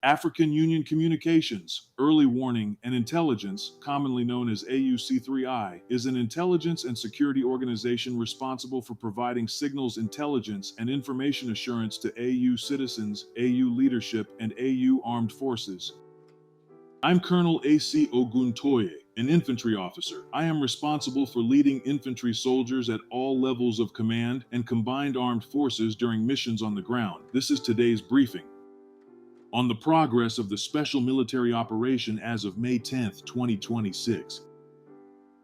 African Union Communications, Early Warning and Intelligence, commonly known as AUC3I, is an intelligence and security organization responsible for providing signals intelligence and information assurance to AU citizens, AU leadership, and AU armed forces. I'm Colonel A.C. Oguntoye, an infantry officer. I am responsible for leading infantry soldiers at all levels of command and combined armed forces during missions on the ground. This is today's briefing on the progress of the special military operation as of May 10, 2026.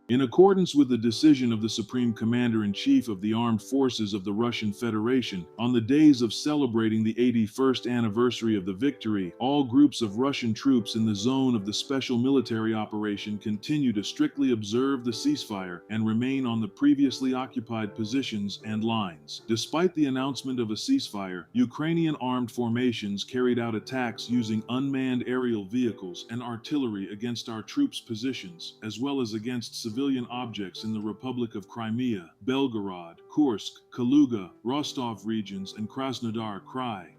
In accordance with the decision of the Supreme Commander-in-Chief of the Armed Forces of the Russian Federation, on the days of celebrating the 81st anniversary of the victory, all groups of Russian troops in the zone of the special military operation continue to strictly observe the ceasefire and remain on the previously occupied positions and lines. Despite the announcement of a ceasefire, Ukrainian armed formations carried out attacks using unmanned aerial vehicles and artillery against our troops' positions, as well as against civilian objects in the Republic of Crimea, Belgorod, Kursk, Kaluga, Rostov regions, and Krasnodar Krai.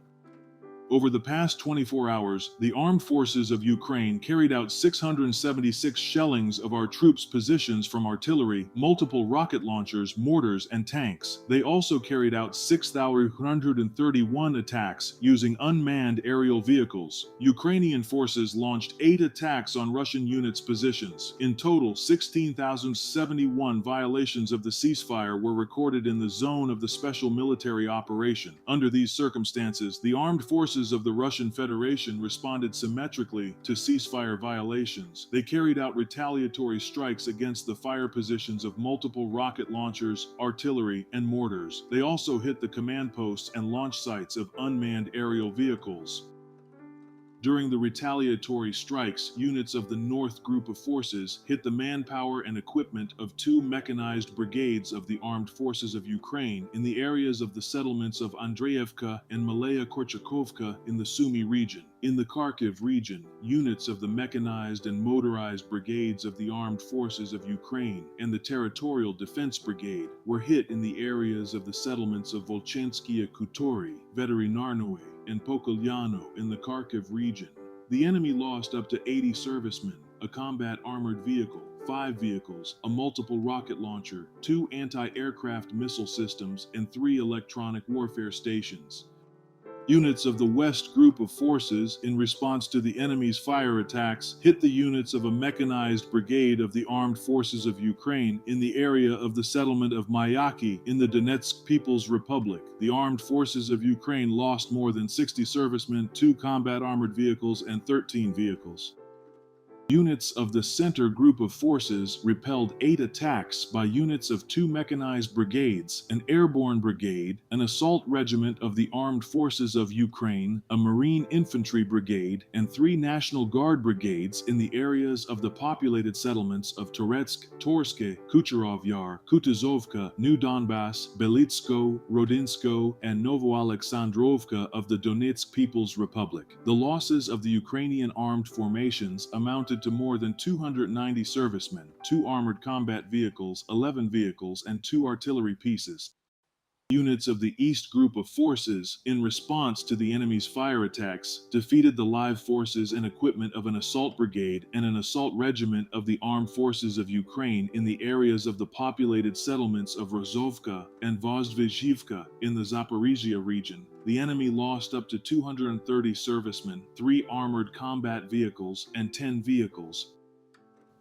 Over the past 24 hours, the armed forces of Ukraine carried out 676 shellings of our troops' positions from artillery, multiple rocket launchers, mortars, and tanks. They also carried out 6,131 attacks using unmanned aerial vehicles. Ukrainian forces launched 8 attacks on Russian units' positions. In total, 16,071 violations of the ceasefire were recorded in the zone of the special military operation. Under these circumstances, the armed forces of the Russian Federation responded symmetrically to ceasefire violations. They carried out retaliatory strikes against the fire positions of multiple rocket launchers, artillery, and mortars. They also hit the command posts and launch sites of unmanned aerial vehicles. During the retaliatory strikes, units of the North Group of Forces hit the manpower and equipment of 2 mechanized brigades of the Armed Forces of Ukraine in the areas of the settlements of Andreevka and Malaya Korchakovka in the Sumy region. In the Kharkiv region, units of the mechanized and motorized brigades of the Armed Forces of Ukraine and the Territorial Defense Brigade were hit in the areas of the settlements of Volchenskaya Kutori, Veterinarnoye, and Pokolyano in the Kharkiv region. The enemy lost up to 80 servicemen, a combat armored vehicle, 5 vehicles, a multiple rocket launcher, 2 anti-aircraft missile systems, and 3 electronic warfare stations. Units of the West Group of Forces, in response to the enemy's fire attacks, hit the units of a mechanized brigade of the Armed Forces of Ukraine in the area of the settlement of Mayaki in the Donetsk People's Republic. The Armed Forces of Ukraine lost more than 60 servicemen, 2 combat armored vehicles, and 13 vehicles. Units of the Center Group of Forces repelled 8 attacks by units of 2 mechanized brigades, an airborne brigade, an assault regiment of the Armed Forces of Ukraine, a Marine Infantry brigade, and 3 National Guard brigades in the areas of the populated settlements of Toretsk, Torske, Kucherov Yar, Kutuzovka, New Donbass, Belitsko, Rodinsko, and Novoalexandrovka of the Donetsk People's Republic. The losses of the Ukrainian armed formations amounted to more than 290 servicemen, 2 armored combat vehicles, 11 vehicles, and 2 artillery pieces. Units of the East Group of Forces, in response to the enemy's fire attacks, defeated the live forces and equipment of an assault brigade and an assault regiment of the Armed Forces of Ukraine in the areas of the populated settlements of Rozovka and Vozdvizhivka in the Zaporizhia region. The enemy lost up to 230 servicemen, 3 armored combat vehicles, and 10 vehicles.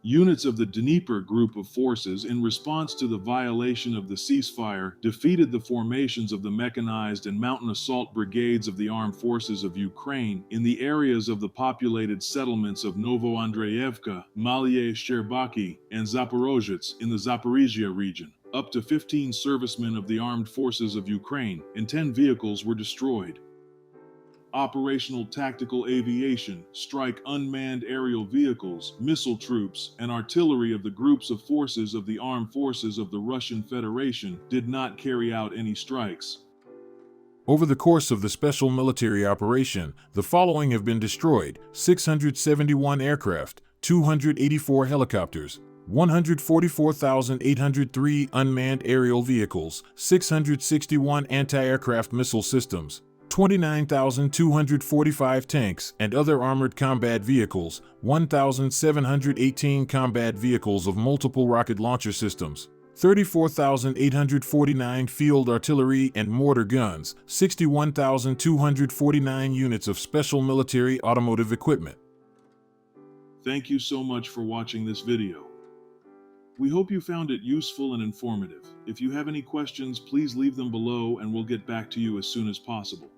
Units of the Dnieper Group of Forces, in response to the violation of the ceasefire, defeated the formations of the mechanized and mountain assault brigades of the Armed Forces of Ukraine in the areas of the populated settlements of Novoandreevka, Malye Sherbaki, and Zaporozhets in the Zaporizhia region. Up to 15 servicemen of the Armed Forces of Ukraine and 10 vehicles were destroyed. Operational tactical aviation, strike unmanned aerial vehicles, missile troops, and artillery of the groups of forces of the Armed Forces of the Russian Federation did not carry out any strikes. Over the course of the special military operation, the following have been destroyed: 671 aircraft, 284 helicopters, 144,803 unmanned aerial vehicles, 661 anti-aircraft missile systems, 29,245 tanks and other armored combat vehicles, 1,718 combat vehicles of multiple rocket launcher systems, 34,849 field artillery and mortar guns, 61,249 units of special military automotive equipment. Thank you so much for watching this video. We hope you found it useful and informative. If you have any questions, please leave them below and we'll get back to you as soon as possible.